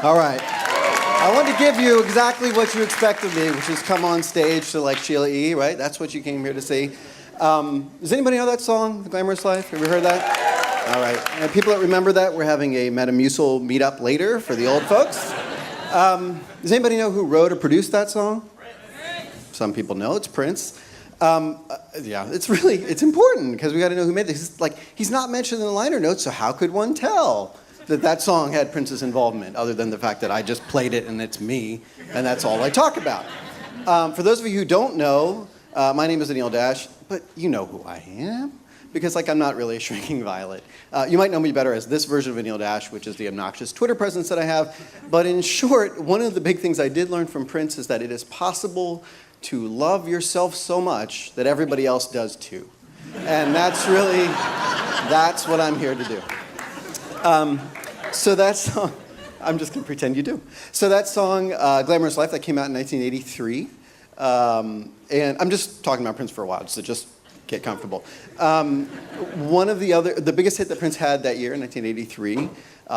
All right. I want to give you exactly what you expect of me, which is come on stage to like Sheila E., right? That's what you came here to see. Does anybody know that song, The Glamorous Life? Have you heard that? All right. And people that remember that, we're having a Metamucil meetup later for the old folks. Does anybody know who wrote or produced that song? Some people know. It's Prince. Yeah, it's important because we got to know who made this. Like, he's not mentioned in the liner notes, so how could one tell that song had Prince's involvement, other than the fact that I just played it and it's me, and that's all I talk about. For those of you who don't know, my name is Anil Dash, but you know who I am, because I'm not really a shrinking violet. You might know me better as this version of Anil Dash, which is the obnoxious Twitter presence that I have. But in short, one of the big things I did learn from Prince is that it is possible to love yourself so much that everybody else does too. And that's what I'm here to do. So that song, I'm just going to pretend you do. So that song, Glamorous Life, that came out in 1983. And I'm just talking about Prince for a while, so just get comfortable. One of the biggest hit that Prince had that year in 1983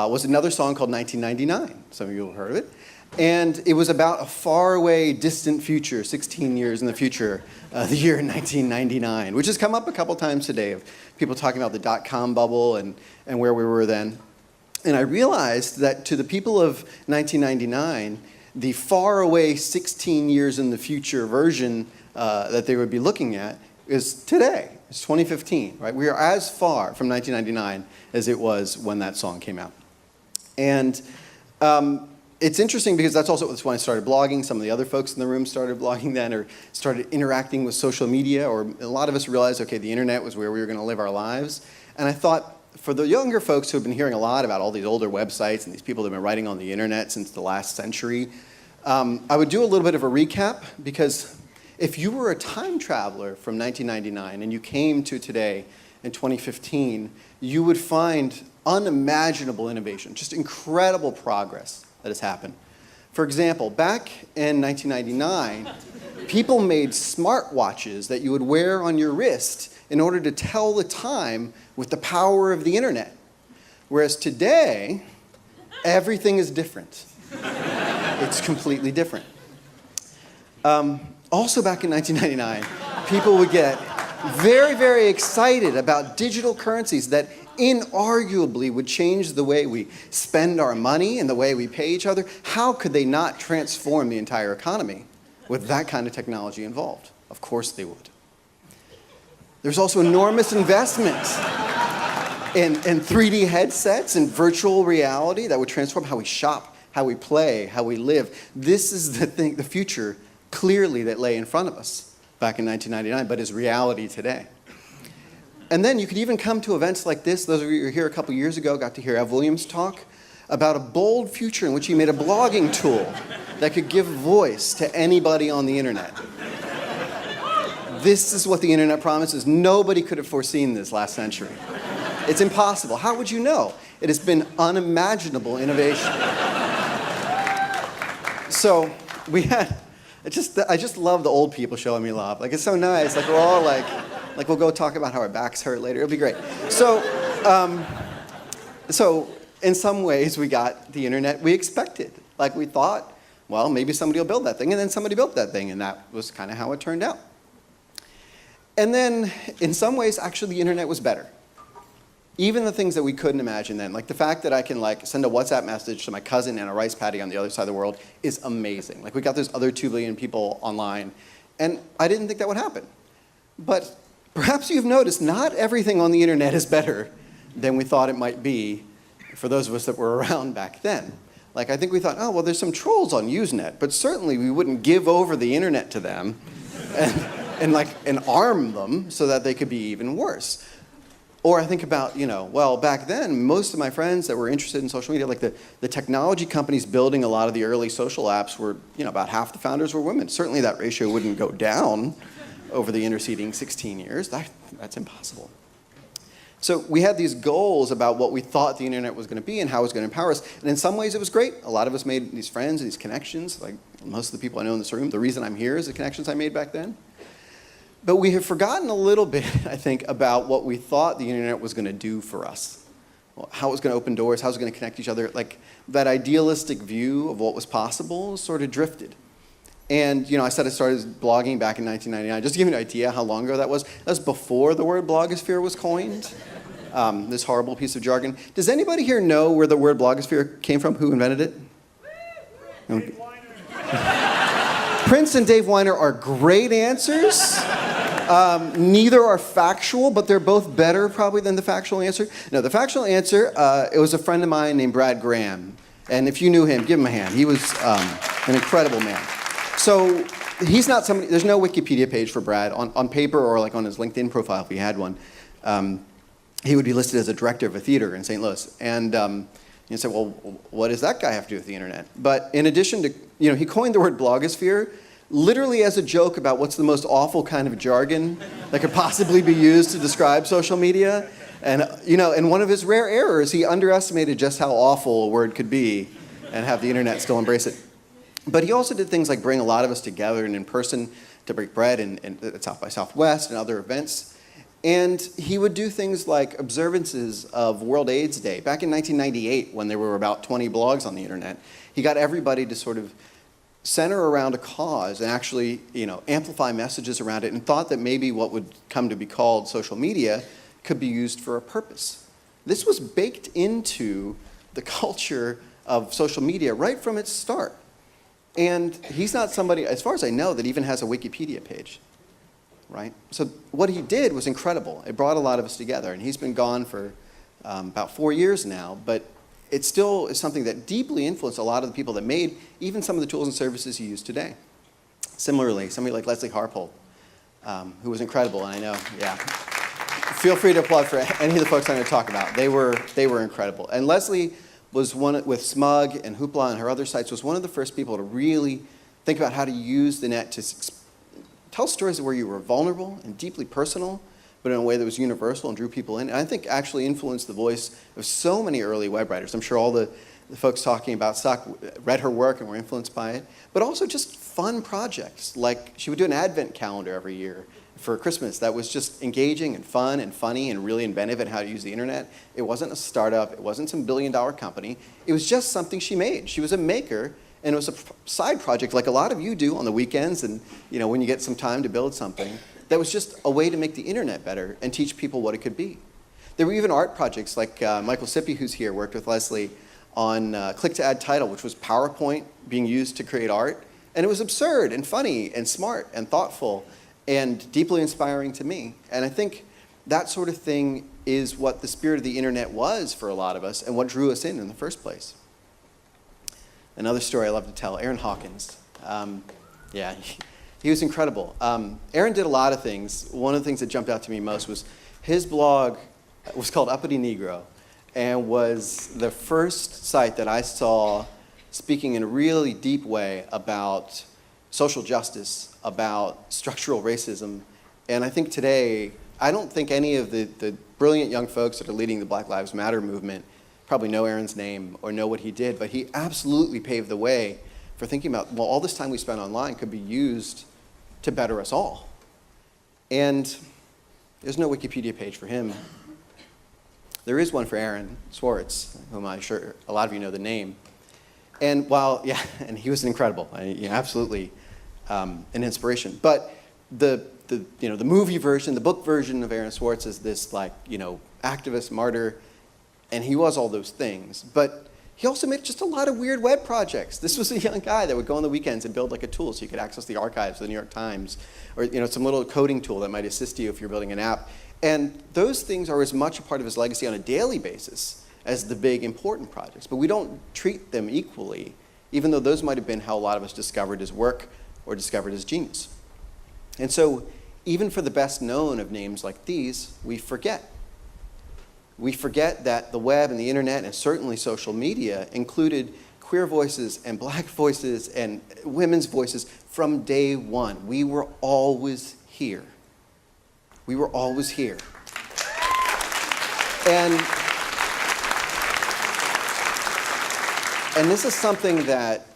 was another song called 1999. Some of you have heard of it. And it was about a faraway, distant future, 16 years in the future, the year 1999, which has come up a couple times today of people talking about the dot-com bubble and where we were then. And I realized that to the people of 1999, the faraway 16 years in the future version that they would be looking at is today. It's 2015, right? We are as far from 1999 as it was when that song came out. And it's interesting because that's also when I started blogging. Some of the other folks in the room started blogging then, or started interacting with social media, or a lot of us realized, okay, the internet was where we were going to live our lives. And I thought, for the younger folks who have been hearing a lot about all these older websites and these people that have been writing on the internet since the last century, I would do a little bit of a recap, because if you were a time traveler from 1999 and you came to today in 2015, you would find unimaginable innovation, just incredible progress that has happened. For example, back in 1999, people made smartwatches that you would wear on your wrist in order to tell the time with the power of the internet. Whereas today, everything is different. It's completely different. Also back in 1999, people would get very, very excited about digital currencies that inarguably would change the way we spend our money and the way we pay each other. How could they not transform the entire economy with that kind of technology involved? Of course they would. There's also enormous investment in 3D headsets and virtual reality that would transform how we shop, how we play, how we live. This is the future clearly that lay in front of us back in 1999, but is reality today. And then you could even come to events like this. Those of you who were here a couple years ago got to hear Ev Williams talk about a bold future in which he made a blogging tool that could give voice to anybody on the internet. This is what the internet promises. Nobody could have foreseen this last century. It's impossible. How would you know? It has been unimaginable innovation. So we had, I just love the old people showing me love. It's so nice. We're all we'll go talk about how our backs hurt later. It'll be great. So in some ways we got the internet we expected. We thought, well, maybe somebody will build that thing, and then somebody built that thing, and that was kind of how it turned out. And then, in some ways, actually, the internet was better. Even the things that we couldn't imagine then, like the fact that I can send a WhatsApp message to my cousin in a rice paddy on the other side of the world is amazing. We got those other 2 billion people online, and I didn't think that would happen. But perhaps you've noticed not everything on the internet is better than we thought it might be for those of us that were around back then. I think we thought, oh, well, there's some trolls on Usenet, but certainly we wouldn't give over the internet to them and arm them so that they could be even worse. Or I think about, well, back then, most of my friends that were interested in social media, the technology companies building a lot of the early social apps were, about half the founders were women. Certainly that ratio wouldn't go down over the interceding 16 years. That's impossible. So we had these goals about what we thought the internet was going to be and how it was going to empower us. And in some ways it was great. A lot of us made these friends and these connections. Most of the people I know in this room, the reason I'm here is the connections I made back then. But we have forgotten a little bit, I think, about what we thought the internet was going to do for us. how it was going to open doors, how it was going to connect each other. Like that idealistic view of what was possible sort of drifted. And I said I started blogging back in 1999. Just to give you an idea how long ago that was before the word blogosphere was coined. This horrible piece of jargon. Does anybody here know where the word blogosphere came from? Who invented it? Okay. Prince and Dave Weiner are great answers. Neither are factual, but they're both better probably than the factual answer. No, the factual answer, it was a friend of mine named Brad Graham. And if you knew him, give him a hand. He was an incredible man. So he's not somebody, there's no Wikipedia page for Brad. On paper or like on his LinkedIn profile, if he had one, he would be listed as a director of a theater in St. Louis. And you say, well, what does that guy have to do with the internet? But in addition to, he coined the word blogosphere literally as a joke about what's the most awful kind of jargon that could possibly be used to describe social media. And, and one of his rare errors, he underestimated just how awful a word could be and have the internet still embrace it. But he also did things like bring a lot of us together and in person to break bread at South by Southwest and other events. And he would do things like observances of World AIDS Day. Back in 1998, when there were about 20 blogs on the internet, he got everybody to sort of center around a cause and actually, amplify messages around it, and thought that maybe what would come to be called social media could be used for a purpose. This was baked into the culture of social media right from its start. And he's not somebody, as far as I know, that even has a Wikipedia page, right? So what he did was incredible. It brought a lot of us together, and he's been gone for about 4 years now, but it still is something that deeply influenced a lot of the people that made even some of the tools and services you use today. Similarly, somebody like Leslie Harpole, who was incredible, and I know, yeah. Feel free to applaud for any of the folks I'm going to talk about. They were incredible. And Leslie was one, with Smug and Hoopla and her other sites, was one of the first people to really think about how to use the net to tell stories where you were vulnerable and deeply personal, but in a way that was universal and drew people in. And I think actually influenced the voice of so many early web writers. I'm sure all the folks talking about Stock read her work and were influenced by it, but also just fun projects. Like she would do an advent calendar every year for Christmas that was just engaging and fun and funny and really inventive in how to use the internet. It wasn't a startup. It wasn't some billion-dollar company. It was just something she made. She was a maker, and it was a side project like a lot of you do on the weekends and when you get some time to build something. That was just a way to make the internet better and teach people what it could be. There were even art projects like Michael Sippy, who's here, worked with Leslie on Click to Add Title, which was PowerPoint being used to create art. And it was absurd and funny and smart and thoughtful and deeply inspiring to me. And I think that sort of thing is what the spirit of the internet was for a lot of us and what drew us in the first place. Another story I love to tell, Aaron Hawkins. Yeah, he was incredible. Aaron did a lot of things. One of the things that jumped out to me most was his blog was called Uppity Negro and was the first site that I saw speaking in a really deep way about social justice, about structural racism. And I think today, I don't think any of the brilliant young folks that are leading the Black Lives Matter movement probably know Aaron's name or know what he did, but he absolutely paved the way for thinking about, well, all this time we spent online could be used to better us all. And there's no Wikipedia page for him. There is one for Aaron Swartz, whom I'm sure a lot of you know the name. And while, yeah, and he was incredible, absolutely an inspiration. But the movie version, the book version of Aaron Swartz is this activist, martyr, and he was all those things. But he also made just a lot of weird web projects. This was a young guy that would go on the weekends and build like a tool so you could access the archives of the New York Times, or some little coding tool that might assist you if you're building an app. And those things are as much a part of his legacy on a daily basis as the big important projects. But we don't treat them equally, even though those might have been how a lot of us discovered his work or discovered his genius. And so even for the best known of names like these, we forget. We forget that the web and the internet and certainly social media included queer voices and black voices and women's voices from day one. We were always here. We were always here. And this is something that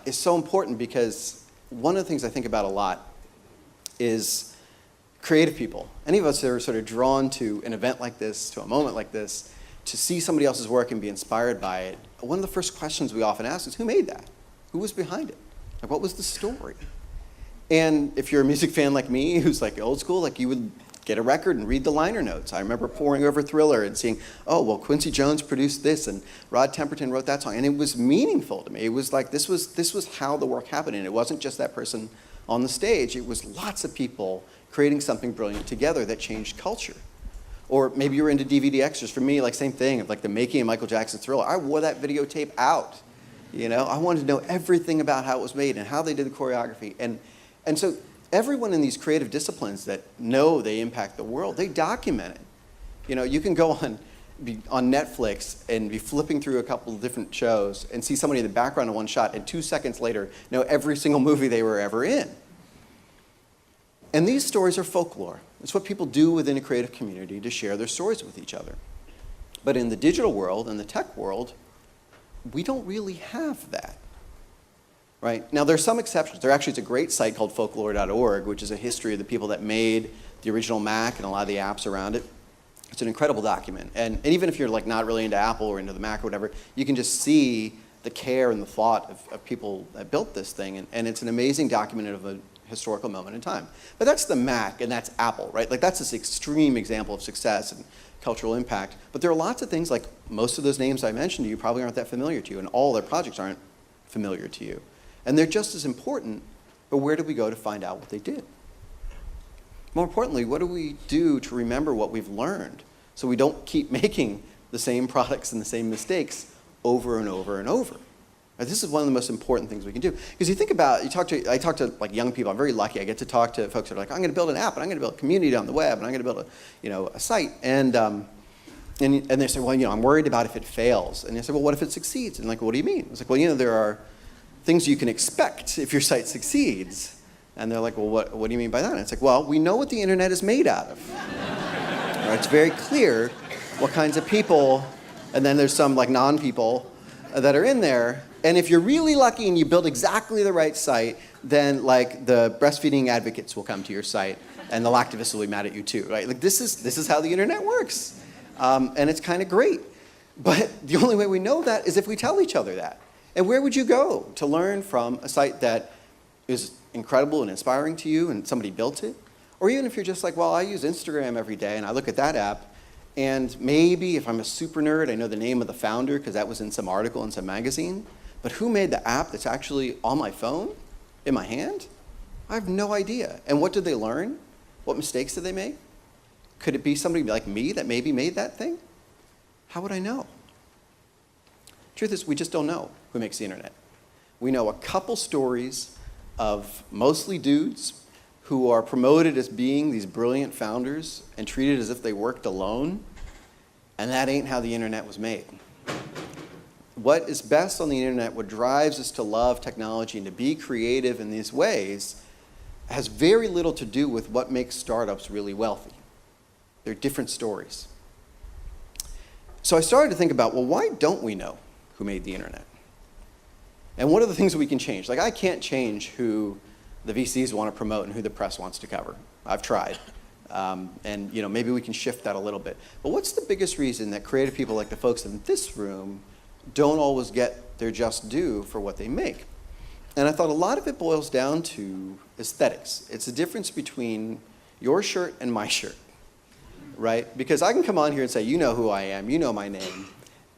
is so important because one of the things I think about a lot is creative people. Any of us that are sort of drawn to an event like this, to a moment like this, to see somebody else's work and be inspired by it, one of the first questions we often ask is, who made that? Who was behind it? Like, what was the story? And if you're a music fan like me, who's like old school, like you would get a record and read the liner notes. I remember poring over Thriller and seeing, oh, well, Quincy Jones produced this and Rod Temperton wrote that song. And it was meaningful to me. It was like, this was how the work happened. And it wasn't just that person on the stage. It was lots of people creating something brilliant together that changed culture. Or maybe you were into DVD extras. For me, like same thing, like the making of Michael Jackson's Thriller. I wore that videotape out. You know, I wanted to know everything about how it was made and how they did the choreography. And so everyone in these creative disciplines that know they impact the world, they document it. You know, you can go on Netflix and be flipping through a couple of different shows and see somebody in the background of one shot, and 2 seconds later know every single movie they were ever in. And these stories are folklore. It's what people do within a creative community to share their stories with each other. But in the digital world, in the tech world, we don't really have that. Right? Now, there's some exceptions. It's a great site called folklore.org, which is a history of the people that made the original Mac and a lot of the apps around it. It's an incredible document. And even if you're like not really into Apple or into the Mac or whatever, you can just see the care and the thought of people that built this thing. And it's an amazing document of a historical moment in time. But that's the Mac and that's Apple, right? Like that's this extreme example of success and cultural impact. But there are lots of things, like most of those names I mentioned to you probably aren't that familiar to you, and all their projects aren't familiar to you. And they're just as important, but where do we go to find out what they did? More importantly, what do we do to remember what we've learned so we don't keep making the same products and the same mistakes over and over and over? Now, this is one of the most important things we can do. Because you think about, I talk to like young people. I'm very lucky. I get to talk to folks that are like, I'm going to build an app, and I'm going to build a community on the web, and I'm going to build a site. And they say, well, I'm worried about if it fails. And they say, well, what if it succeeds? And like, what do you mean? It's like, well, there are things you can expect if your site succeeds. And they're like, well, what do you mean by that? And it's like, well, we know what the internet is made out of. Right? It's very clear what kinds of people, and then there's some like non-people that are in there. And if you're really lucky and you build exactly the right site, then like the breastfeeding advocates will come to your site and the activists will be mad at you too, right? Like this is how the internet works. And it's kind of great. But the only way we know that is if we tell each other that. And where would you go to learn from a site that is incredible and inspiring to you and somebody built it? Or even if you're just like, well, I use Instagram every day and I look at that app, and maybe if I'm a super nerd, I know the name of the founder because that was in some article in some magazine. But who made the app that's actually on my phone, in my hand? I have no idea. And what did they learn? What mistakes did they make? Could it be somebody like me that maybe made that thing? How would I know? Truth is, we just don't know who makes the internet. We know a couple stories of mostly dudes who are promoted as being these brilliant founders and treated as if they worked alone, and that ain't how the internet was made. What is best on the internet, what drives us to love technology and to be creative in these ways, has very little to do with what makes startups really wealthy. They're different stories. So I started to think about, well, why don't we know who made the internet? And what are the things that we can change? Like, I can't change who the VCs want to promote and who the press wants to cover. I've tried. And maybe we can shift that a little bit. But what's the biggest reason that creative people like the folks in this room don't always get their just due for what they make? And I thought a lot of it boils down to aesthetics. It's the difference between your shirt and my shirt, right? Because I can come on here and say, you know who I am, you know my name.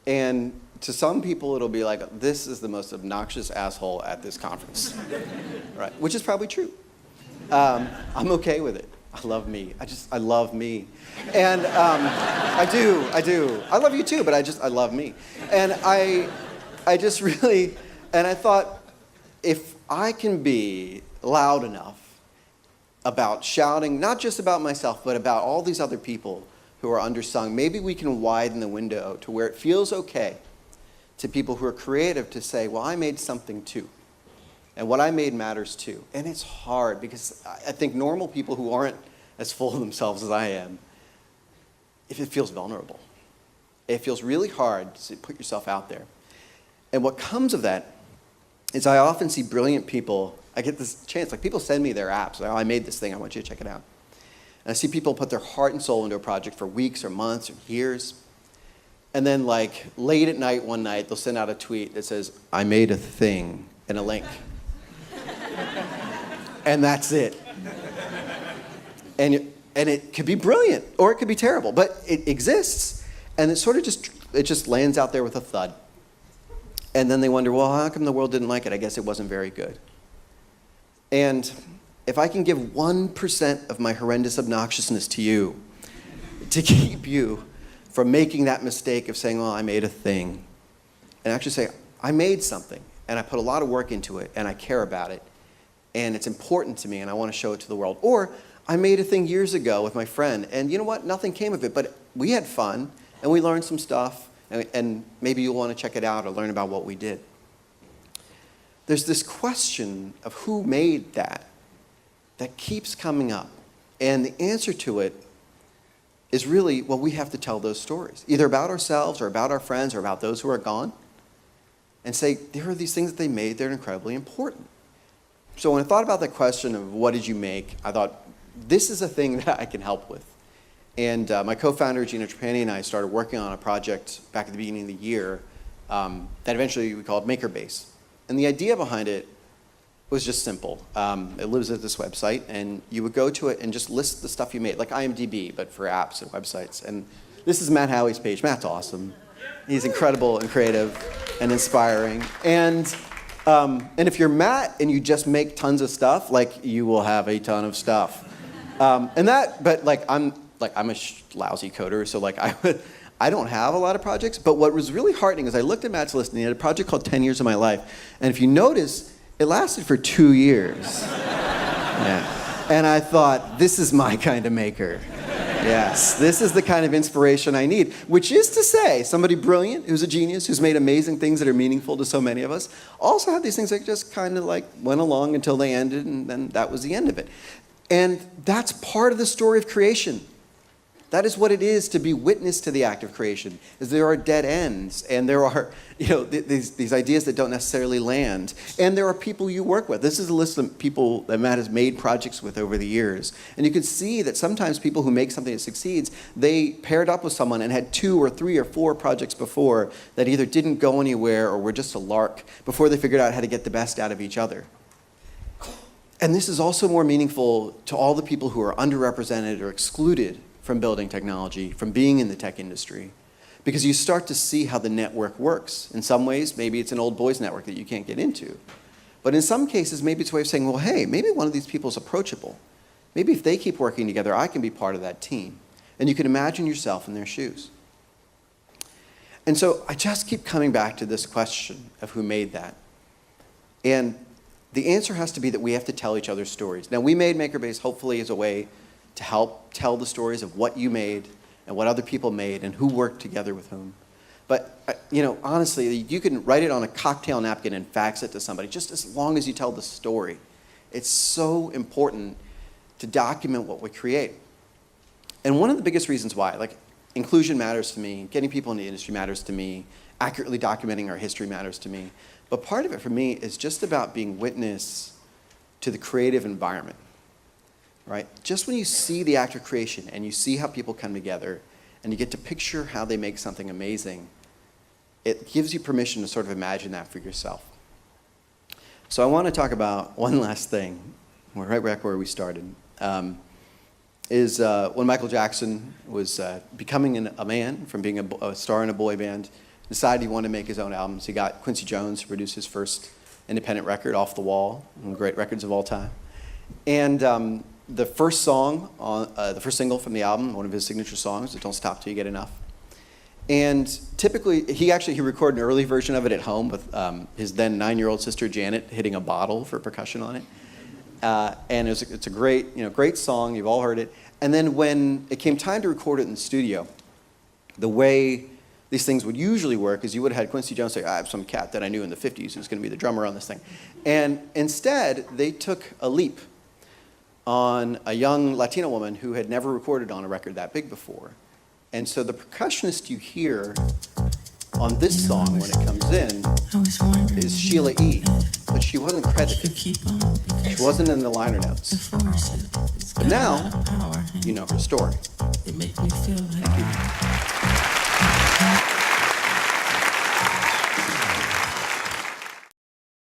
And to some people, it'll be like, this is the most obnoxious asshole at this conference, right? Which is probably true. I'm okay with it. I love me. I love me. And I do. I love you too, but I love me. And I just really, and I thought, if I can be loud enough about shouting, not just about myself, but about all these other people who are undersung, maybe we can widen the window to where it feels okay to people who are creative to say, well, I made something too. And what I made matters too. And it's hard because I think normal people who aren't as full of themselves as I am, if it feels vulnerable. It feels really hard to put yourself out there. And what comes of that is I often see brilliant people. I get this chance, like people send me their apps. Like, oh, I made this thing, I want you to check it out. And I see people put their heart and soul into a project for weeks or months or years. And then like late at night one night, they'll send out a tweet that says, I made a thing, and a link. And that's it. And it could be brilliant, or it could be terrible, but it exists. And it sort of just lands out there with a thud. And then they wonder, well, how come the world didn't like it? I guess it wasn't very good. And if I can give 1% of my horrendous obnoxiousness to you, to keep you from making that mistake of saying, well, I made a thing, and actually say, I made something, and I put a lot of work into it, and I care about it, and it's important to me, and I want to show it to the world. Or I made a thing years ago with my friend, and you know what? Nothing came of it, but we had fun, and we learned some stuff, and maybe you'll want to check it out or learn about what we did. There's this question of who made that keeps coming up, and the answer to it is really, well, we have to tell those stories, either about ourselves or about our friends or about those who are gone, and say, there are these things that they made that are incredibly important. So when I thought about the question of what did you make, I thought, this is a thing that I can help with. And my co-founder, Gina Trapani, and I started working on a project back at the beginning of the year that eventually we called Makerbase. And the idea behind it was just simple. It lives at this website, and you would go to it and just list the stuff you made, like IMDb, but for apps and websites. And this is Matt Howie's page. Matt's awesome. He's incredible and creative and inspiring. And if you're Matt and you just make tons of stuff, like, you will have a ton of stuff. I'm a lousy coder, so like I don't have a lot of projects. But what was really heartening is I looked at Matt's list, and he had a project called 10 Years of My Life. And if you notice, it lasted for 2 years. Yeah. And I thought, this is my kind of maker. Yes, this is the kind of inspiration I need, which is to say, somebody brilliant, who's a genius, who's made amazing things that are meaningful to so many of us, also had these things that just kind of like went along until they ended, and then that was the end of it. And that's part of the story of creation. That is what it is to be witness to the act of creation, is there are dead ends, and there are these ideas that don't necessarily land, and there are people you work with. This is a list of people that Matt has made projects with over the years. And you can see that sometimes people who make something that succeeds, they paired up with someone and had 2 or 3 or 4 projects before that either didn't go anywhere or were just a lark before they figured out how to get the best out of each other. And this is also more meaningful to all the people who are underrepresented or excluded from building technology, from being in the tech industry, because you start to see how the network works. In some ways, maybe it's an old boys network that you can't get into. But in some cases, maybe it's a way of saying, well, hey, maybe one of these people is approachable. Maybe if they keep working together, I can be part of that team. And you can imagine yourself in their shoes. And so I just keep coming back to this question of who made that. And the answer has to be that we have to tell each other stories. Now, we made Makerbase hopefully as a way to help tell the stories of what you made and what other people made and who worked together with whom. But, honestly, you can write it on a cocktail napkin and fax it to somebody, just as long as you tell the story. It's so important to document what we create. And one of the biggest reasons why, like, inclusion matters to me, getting people in the industry matters to me, accurately documenting our history matters to me. But part of it for me is just about being witness to the creative environment. Right? Just when you see the act of creation and you see how people come together and you get to picture how they make something amazing, it gives you permission to sort of imagine that for yourself. So I want to talk about one last thing. We're right back where we started. Is when Michael Jackson was becoming a man from being a star in a boy band, decided he wanted to make his own albums. He got Quincy Jones to produce his first independent record, Off the Wall, one of the great records of all time. And the first song, the first single from the album, one of his signature songs, Don't Stop Till You Get Enough. And typically, he recorded an early version of it at home with his then 9-year-old sister Janet hitting a bottle for percussion on it. And it's a great song. You've all heard it. And then when it came time to record it in the studio, the way these things would usually work is you would have had Quincy Jones say, I have some cat that I knew in the 50s who's going to be the drummer on this thing. And instead, they took a leap on a young Latina woman who had never recorded on a record that big before. And so the percussionist you hear on this song when it comes in is Sheila E., but she wasn't credited. She wasn't in the liner notes. But now, you know her story. It makes me feel like